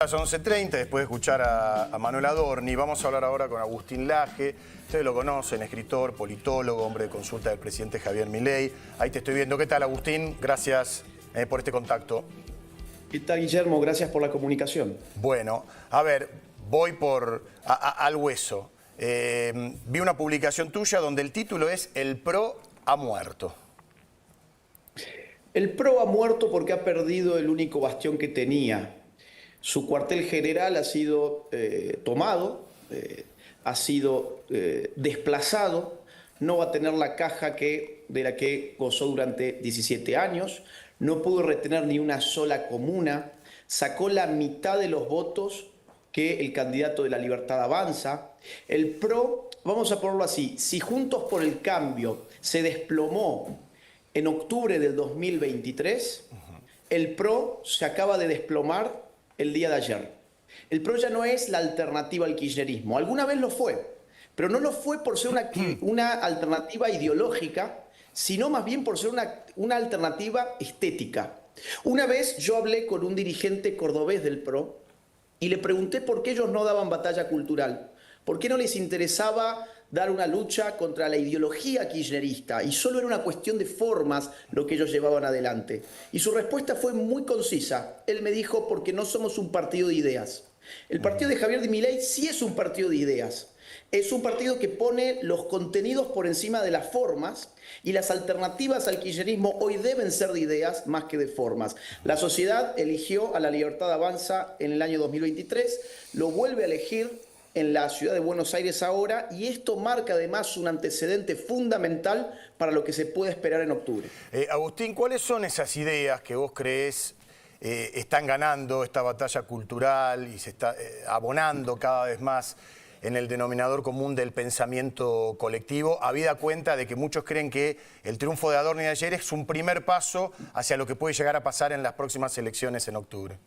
Las 11:30, después de escuchar a Manuel Adorni, vamos a hablar ahora con Agustín Laje. Ustedes lo conocen, escritor, politólogo, hombre de consulta del presidente Javier Milei. Ahí te estoy viendo. ¿Qué tal, Agustín? Gracias por este contacto. ¿Qué tal, Guillermo? Gracias por la comunicación. Bueno, a ver, voy al hueso. Vi una publicación tuya donde el título es "El PRO ha muerto". El PRO ha muerto porque ha perdido el único bastión que tenía. Su cuartel general ha sido tomado, ha sido desplazado, no va a tener la caja de la que gozó durante 17 años, no pudo retener ni una sola comuna, sacó la mitad de los votos que el candidato de La Libertad Avanza. El PRO, vamos a ponerlo así, si Juntos por el Cambio se desplomó en octubre del 2023, el PRO se acaba de desplomar el día de ayer. El PRO ya no es la alternativa al kirchnerismo. Alguna vez lo fue, pero no lo fue por ser una alternativa ideológica, sino más bien por ser una alternativa estética. Una vez yo hablé con un dirigente cordobés del PRO y le pregunté por qué ellos no daban batalla cultural, por qué no les interesaba dar una lucha contra la ideología kirchnerista y solo era una cuestión de formas lo que ellos llevaban adelante. Y su respuesta fue muy concisa. Él me dijo: porque no somos un partido de ideas. El partido de Javier Milei sí es un partido de ideas. Es un partido que pone los contenidos por encima de las formas, y las alternativas al kirchnerismo hoy deben ser de ideas más que de formas. La sociedad eligió a La Libertad Avanza en el año 2023, lo vuelve a elegir en la ciudad de Buenos Aires ahora, y esto marca además un antecedente fundamental para lo que se puede esperar en octubre. Agustín, ¿cuáles son esas ideas que vos creés están ganando esta batalla cultural y se está abonando cada vez más en el denominador común del pensamiento colectivo, habida cuenta de que muchos creen que el triunfo de Adorni de ayer es un primer paso hacia lo que puede llegar a pasar en las próximas elecciones en octubre?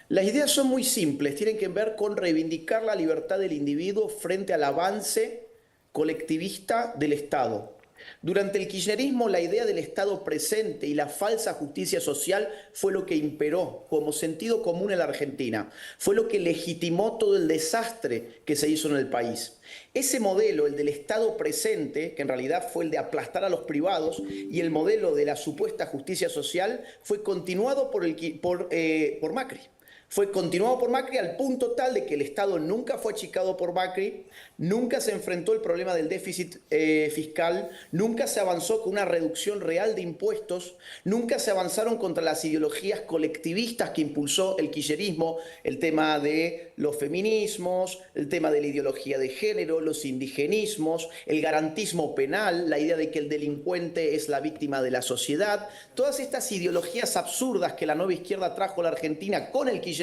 Las ideas son muy simples, tienen que ver con reivindicar la libertad del individuo frente al avance colectivista del Estado. Durante el kirchnerismo, la idea del Estado presente y la falsa justicia social fue lo que imperó como sentido común en la Argentina. Fue lo que legitimó todo el desastre que se hizo en el país. Ese modelo, el del Estado presente, que en realidad fue el de aplastar a los privados, y el modelo de la supuesta justicia social, fue continuado por Macri. Fue continuado por Macri al punto tal de que el Estado nunca fue achicado por Macri, nunca se enfrentó el problema del déficit fiscal, nunca se avanzó con una reducción real de impuestos, nunca se avanzaron contra las ideologías colectivistas que impulsó el kirchnerismo, el tema de los feminismos, el tema de la ideología de género, los indigenismos, el garantismo penal, la idea de que el delincuente es la víctima de la sociedad. Todas estas ideologías absurdas que la nueva izquierda trajo a la Argentina con el kirchnerismo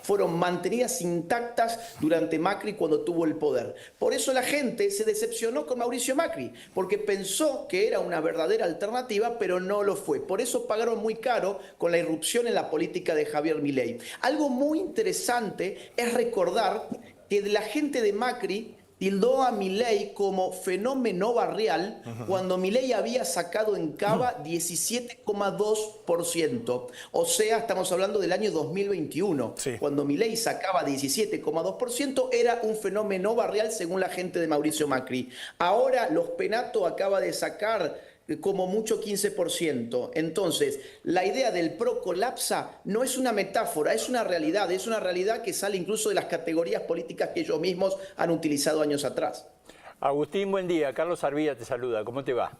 fueron mantenidas intactas durante Macri cuando tuvo el poder. Por eso la gente se decepcionó con Mauricio Macri, porque pensó que era una verdadera alternativa, pero no lo fue. Por eso pagaron muy caro con la irrupción en la política de Javier Milei. Algo muy interesante es recordar que la gente de Macri tildó a Milei como fenómeno barrial cuando Milei había sacado en Cava 17,2%. O sea, estamos hablando del año 2021. Sí. Cuando Milei sacaba 17,2% era un fenómeno barrial según la gente de Mauricio Macri. Ahora Los Penato acaba de sacar como mucho 15%. Entonces, la idea del PRO colapsa no es una metáfora, es una realidad que sale incluso de las categorías políticas que ellos mismos han utilizado años atrás. Agustín, buen día. Carlos Arvilla te saluda. ¿Cómo te va?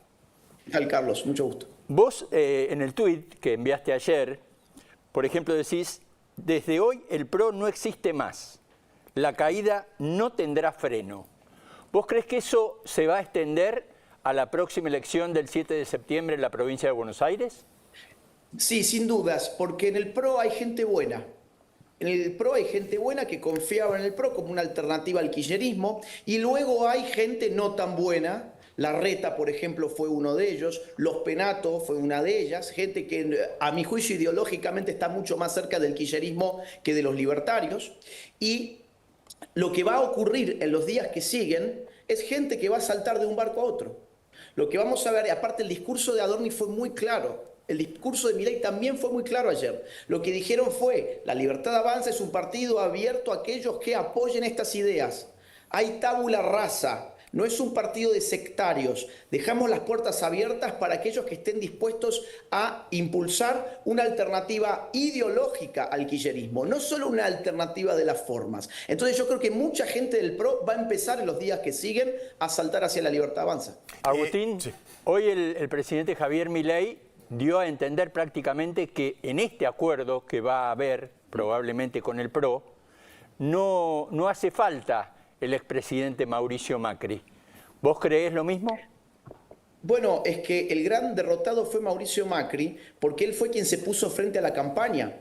¿Qué tal, Carlos? Mucho gusto. Vos, en el tuit que enviaste ayer, por ejemplo, decís: desde hoy el PRO no existe más. La caída no tendrá freno. ¿Vos crees que eso se va a extender a la próxima elección del 7 de septiembre en la provincia de Buenos Aires? Sí, sin dudas, porque en el PRO hay gente buena. En el PRO hay gente buena que confiaba en el PRO como una alternativa al kirchnerismo, y luego hay gente no tan buena. Larreta, por ejemplo, fue uno de ellos, Los Penato fue una de ellas, gente que a mi juicio ideológicamente está mucho más cerca del kirchnerismo que de los libertarios. Y lo que va a ocurrir en los días que siguen es gente que va a saltar de un barco a otro. Lo que vamos a ver, aparte el discurso de Adorni fue muy claro. El discurso de Milei también fue muy claro ayer. Lo que dijeron fue, la Libertad Avanza es un partido abierto a aquellos que apoyen estas ideas. Hay tabula rasa. No es un partido de sectarios. Dejamos las puertas abiertas para aquellos que estén dispuestos a impulsar una alternativa ideológica al kirchnerismo, no solo una alternativa de las formas. Entonces yo creo que mucha gente del PRO va a empezar en los días que siguen a saltar hacia la Libertad Avanza. Agustín, Sí. hoy el presidente Javier Milei dio a entender prácticamente que en este acuerdo que va a haber probablemente con el PRO, no hace falta el expresidente Mauricio Macri. ¿Vos creés lo mismo? Bueno, es que el gran derrotado fue Mauricio Macri porque él fue quien se puso frente a la campaña.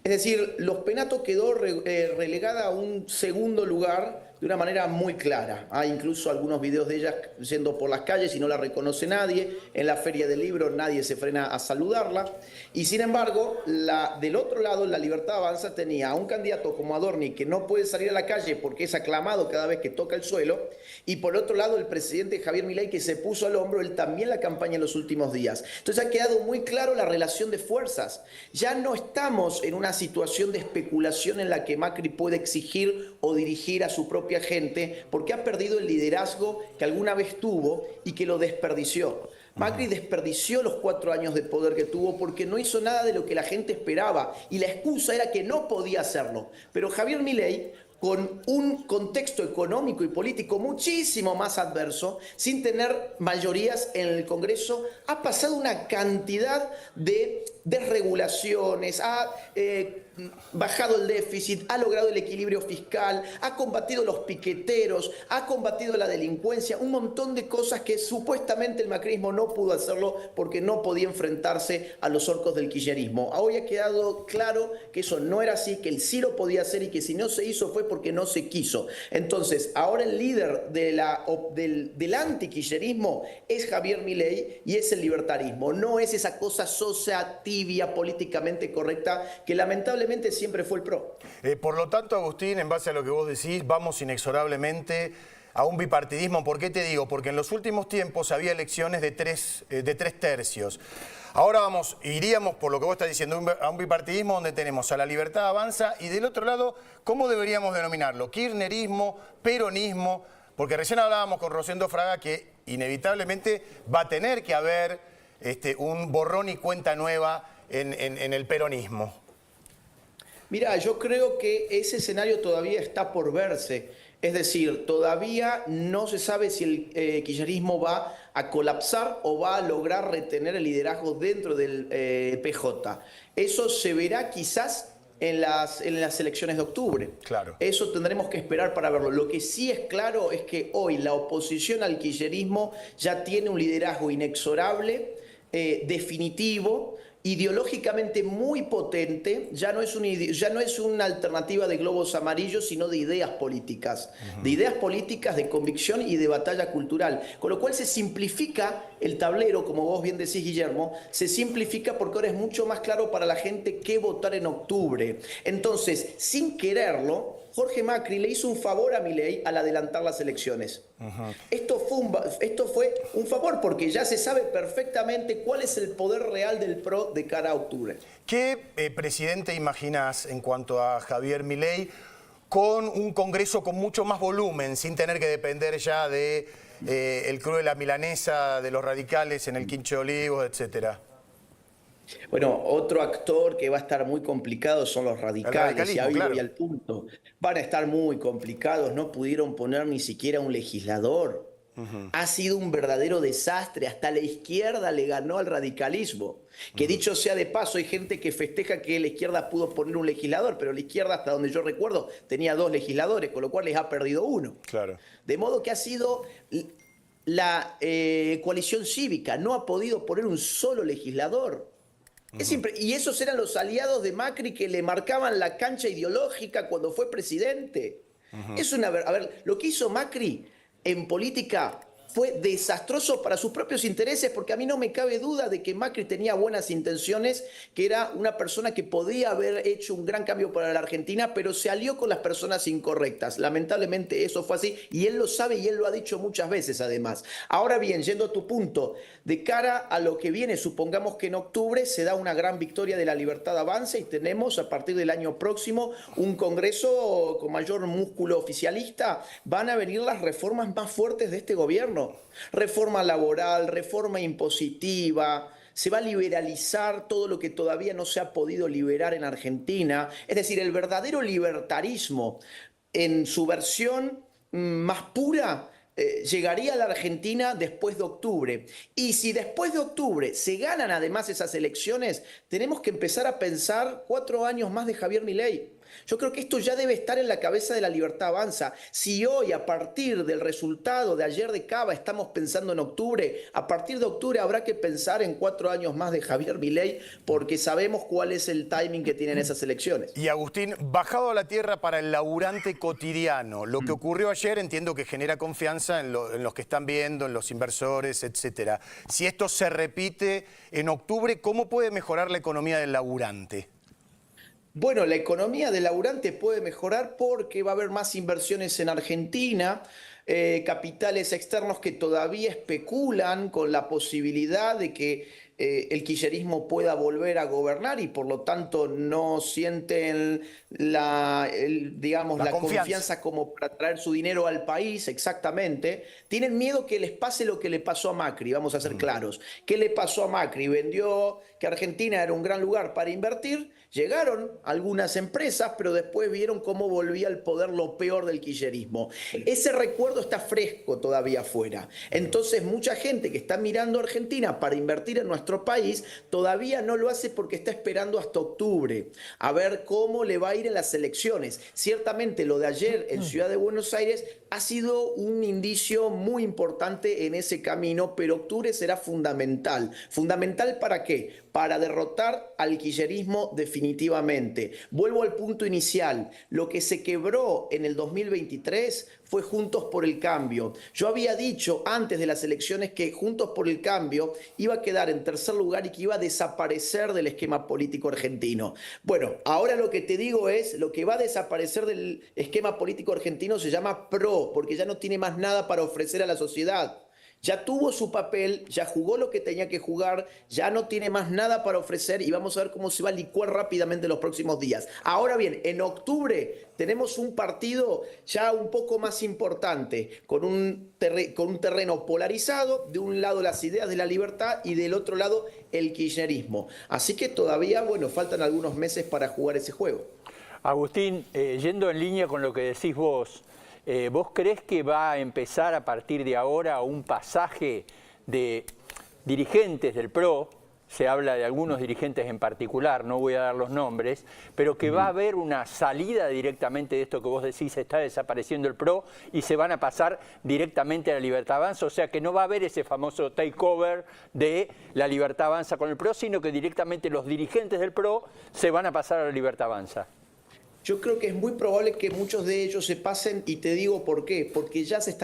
Es decir, Los Penato quedó relegada a un segundo lugar de una manera muy clara. Hay incluso algunos videos de ella yendo por las calles y no la reconoce nadie. En la Feria del Libro nadie se frena a saludarla. Y sin embargo, del otro lado, la Libertad Avanza tenía a un candidato como Adorni que no puede salir a la calle porque es aclamado cada vez que toca el suelo. Y por otro lado, el presidente Javier Milei que se puso al hombro él también la campaña en los últimos días. Entonces ha quedado muy claro la relación de fuerzas. Ya no estamos en una situación de especulación en la que Macri puede exigir o dirigir a su propia gente porque ha perdido el liderazgo que alguna vez tuvo y que lo desperdició. Macri desperdició los 4 años de poder que tuvo porque no hizo nada de lo que la gente esperaba y la excusa era que no podía hacerlo. Pero Javier Milei, con un contexto económico y político muchísimo más adverso, sin tener mayorías en el Congreso, ha pasado una cantidad de desregulaciones, ha bajado el déficit, ha logrado el equilibrio fiscal, ha combatido los piqueteros, ha combatido la delincuencia, un montón de cosas que supuestamente el macrismo no pudo hacerlo porque no podía enfrentarse a los orcos del kirchnerismo. Hoy ha quedado claro que eso no era así, que él sí lo podía hacer y que si no se hizo fue porque no se quiso. Entonces, ahora el líder del antikirchnerismo es Javier Milei y es el libertarismo, no es esa cosa sosa, tibia, políticamente correcta que lamentablemente siempre fue el PRO. Por lo tanto, Agustín, en base a lo que vos decís, vamos inexorablemente a un bipartidismo. ¿Por qué te digo? Porque en los últimos tiempos había elecciones de tres tercios. Ahora iríamos, por lo que vos estás diciendo, a un bipartidismo donde tenemos a la Libertad Avanza y del otro lado, ¿cómo deberíamos denominarlo? Kirchnerismo, peronismo, porque recién hablábamos con Rosendo Fraga que inevitablemente va a tener que haber un borrón y cuenta nueva en el peronismo. Mira, yo creo que ese escenario todavía está por verse. Es decir, todavía no se sabe si el kirchnerismo va a colapsar o va a lograr retener el liderazgo dentro del PJ. Eso se verá quizás en las elecciones de octubre. Claro. Eso tendremos que esperar para verlo. Lo que sí es claro es que hoy la oposición al kirchnerismo ya tiene un liderazgo inexorable, definitivo, ideológicamente muy potente, ya no es una alternativa de globos amarillos, sino de ideas políticas. De ideas políticas, de convicción y de batalla cultural. Con lo cual se simplifica el tablero, como vos bien decís, Guillermo, se simplifica porque ahora es mucho más claro para la gente qué votar en octubre. Entonces, sin quererlo, Jorge Macri le hizo un favor a Milei al adelantar las elecciones. Esto fue un favor porque ya se sabe perfectamente cuál es el poder real del PRO de cara a octubre. ¿Qué presidente imaginás en cuanto a Javier Milei con un Congreso con mucho más volumen, sin tener que depender ya de el Club de la Milanesa, de los radicales en el Quincho de Olivos, etcétera? Bueno, otro actor que va a estar muy complicado son los radicales, y a vivo claro. y al punto. Van a estar muy complicados, no pudieron poner ni siquiera un legislador. Ha sido un verdadero desastre, hasta la izquierda le ganó al radicalismo. Que dicho sea de paso, hay gente que festeja que la izquierda pudo poner un legislador, pero la izquierda, hasta donde yo recuerdo, tenía 2 legisladores, con lo cual les ha perdido 1. Claro. De modo que ha sido la coalición cívica, no ha podido poner un solo legislador. Y esos eran los aliados de Macri que le marcaban la cancha ideológica cuando fue presidente. A ver, lo que hizo Macri en política fue desastroso para sus propios intereses, porque a mí no me cabe duda de que Macri tenía buenas intenciones, que era una persona que podía haber hecho un gran cambio para la Argentina, pero se alió con las personas incorrectas. Lamentablemente eso fue así, y él lo sabe y él lo ha dicho muchas veces además. Ahora bien, yendo a tu punto, de cara a lo que viene, supongamos que en octubre se da una gran victoria de La Libertad Avanza y tenemos a partir del año próximo un Congreso con mayor músculo oficialista, van a venir las reformas más fuertes de este gobierno. Reforma laboral, reforma impositiva, se va a liberalizar todo lo que todavía no se ha podido liberar en Argentina. Es decir, el verdadero libertarismo en su versión más pura llegaría a la Argentina después de octubre. Y si después de octubre se ganan además esas elecciones, tenemos que empezar a pensar 4 años más de Javier Milei. Yo creo que esto ya debe estar en la cabeza de La Libertad Avanza. Si hoy, a partir del resultado de ayer de Cava, estamos pensando en octubre, a partir de octubre habrá que pensar en 4 años más de Javier Milei, porque sabemos cuál es el timing que tienen esas elecciones. Y Agustín, bajado a la tierra para el laburante cotidiano, lo que ocurrió ayer entiendo que genera confianza en los que están viendo, en los inversores, etcétera. Si esto se repite en octubre, ¿cómo puede mejorar la economía del laburante? Bueno, la economía del laburante puede mejorar porque va a haber más inversiones en Argentina, capitales externos que todavía especulan con la posibilidad de que el kirchnerismo pueda volver a gobernar y por lo tanto no sienten la confianza como para traer su dinero al país, exactamente. Tienen miedo que les pase lo que le pasó a Macri, vamos a ser claros. ¿Qué le pasó a Macri? Vendió que Argentina era un gran lugar para invertir. Llegaron algunas empresas, pero después vieron cómo volvía al poder lo peor del kirchnerismo. Ese recuerdo está fresco todavía afuera. Entonces, mucha gente que está mirando a Argentina para invertir en nuestro país, todavía no lo hace porque está esperando hasta octubre, a ver cómo le va a ir en las elecciones. Ciertamente, lo de ayer en Ciudad de Buenos Aires ha sido un indicio muy importante en ese camino, pero octubre será fundamental. ¿Fundamental para qué? Para derrotar al kirchnerismo definitivamente. Vuelvo al punto inicial. Lo que se quebró en el 2023 fue Juntos por el Cambio. Yo había dicho antes de las elecciones que Juntos por el Cambio iba a quedar en tercer lugar y que iba a desaparecer del esquema político argentino. Bueno, ahora lo que te digo es, lo que va a desaparecer del esquema político argentino se llama PRO, porque ya no tiene más nada para ofrecer a la sociedad. Ya tuvo su papel, ya jugó lo que tenía que jugar, ya no tiene más nada para ofrecer y vamos a ver cómo se va a licuar rápidamente en los próximos días. Ahora bien, en octubre tenemos un partido ya un poco más importante, con un terreno polarizado, de un lado las ideas de la libertad y del otro lado el kirchnerismo. Así que todavía, bueno, faltan algunos meses para jugar ese juego. Agustín, yendo en línea con lo que decís vos, ¿vos creés que va a empezar a partir de ahora un pasaje de dirigentes del PRO? Se habla de algunos dirigentes en particular, no voy a dar los nombres, pero que va a haber una salida directamente de esto que vos decís, está desapareciendo el PRO y se van a pasar directamente a La Libertad Avanza, o sea que no va a haber ese famoso takeover de La Libertad Avanza con el PRO, sino que directamente los dirigentes del PRO se van a pasar a La Libertad Avanza. Yo creo que es muy probable que muchos de ellos se pasen y te digo por qué. Porque ya se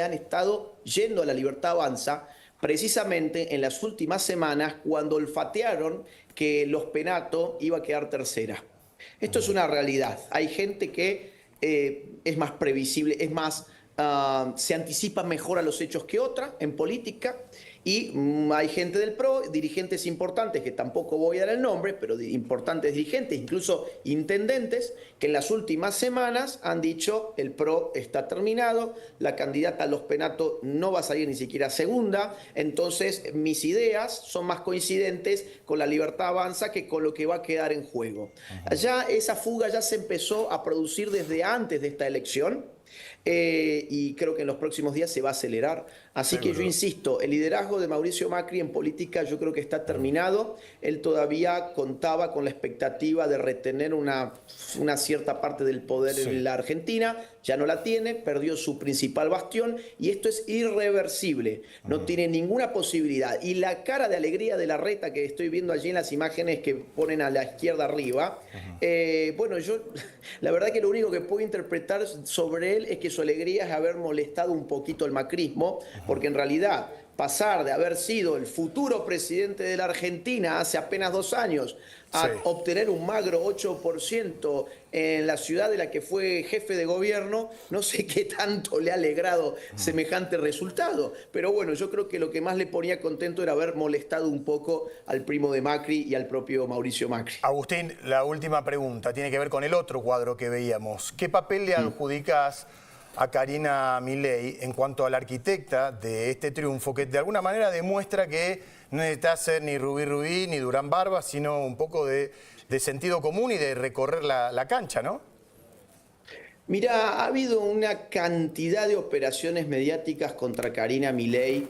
han estado yendo a La Libertad Avanza precisamente en las últimas semanas cuando olfatearon que Los Penato iba a quedar tercera. Esto es una realidad. Hay gente que es más previsible, es más, se anticipa mejor a los hechos que otra en política. Y hay gente del PRO, dirigentes importantes, que tampoco voy a dar el nombre, pero importantes dirigentes, incluso intendentes, que en las últimas semanas han dicho el PRO está terminado, la candidata Los Penato no va a salir ni siquiera segunda, entonces mis ideas son más coincidentes con La Libertad Avanza que con lo que va a quedar en juego. Ya esa fuga ya se empezó a producir desde antes de esta elección. Y creo que en los próximos días se va a acelerar. Así que yo insisto, el liderazgo liderazgo de Mauricio Macri en política yo creo que está terminado. Él todavía contaba con la expectativa de retener una cierta parte del poder en la Argentina. Ya no la tiene, perdió su principal bastión y esto es irreversible. No tiene ninguna posibilidad. Y la cara de alegría de Larreta que estoy viendo allí en las imágenes que ponen a la izquierda arriba, bueno, yo la verdad que lo único que puedo interpretar sobre él es que su alegría es haber molestado un poquito el macrismo, porque en realidad pasar de haber sido el futuro presidente de la Argentina hace apenas 2 años a obtener un magro 8% en la ciudad de la que fue jefe de gobierno, no sé qué tanto le ha alegrado semejante resultado. Pero bueno, yo creo que lo que más le ponía contento era haber molestado un poco al primo de Macri y al propio Mauricio Macri. Agustín, la última pregunta tiene que ver con el otro cuadro que veíamos. ¿Qué papel le adjudicás a Karina Milei en cuanto a la arquitecta de este triunfo, que de alguna manera demuestra que no necesita ser ni Rubí Rubí ni Durán Barba, sino un poco de sentido común y de recorrer la cancha, ¿no? Mirá, ha habido una cantidad de operaciones mediáticas contra Karina Milei.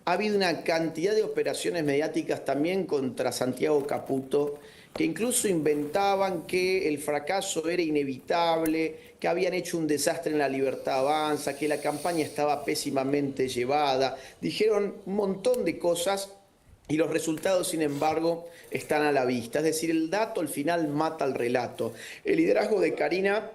Ha habido una cantidad de operaciones mediáticas también contra Santiago Caputo, que incluso inventaban que el fracaso era inevitable, que habían hecho un desastre en La Libertad Avanza, que la campaña estaba pésimamente llevada. Dijeron un montón de cosas y los resultados, sin embargo, están a la vista. Es decir, el dato al final mata al relato. El liderazgo de Karina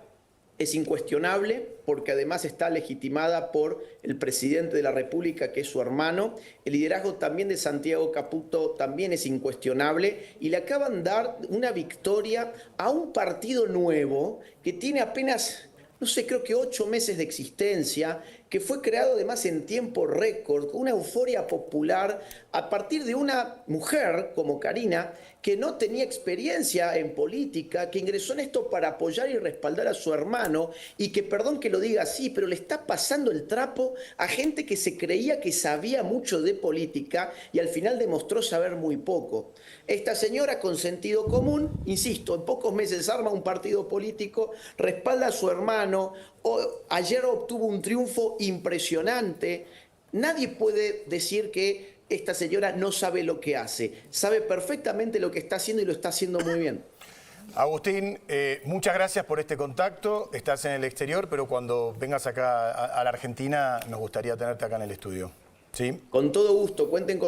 es incuestionable porque además está legitimada por el presidente de la República, que es su hermano. El liderazgo también de Santiago Caputo también es incuestionable y le acaban de dar una victoria a un partido nuevo que tiene apenas, no sé, creo que 8 meses de existencia, que fue creado además en tiempo récord, con una euforia popular a partir de una mujer como Karina, que no tenía experiencia en política, que ingresó en esto para apoyar y respaldar a su hermano y que, perdón que lo diga así, pero le está pasando el trapo a gente que se creía que sabía mucho de política y al final demostró saber muy poco. Esta señora con sentido común, insisto, en pocos meses arma un partido político, respalda a su hermano, ayer obtuvo un triunfo impresionante. Nadie puede decir que esta señora no sabe lo que hace. Sabe perfectamente lo que está haciendo y lo está haciendo muy bien. Agustín, muchas gracias por este contacto. Estás en el exterior, pero cuando vengas acá a la Argentina nos gustaría tenerte acá en el estudio. ¿Sí? Con todo gusto, cuenten con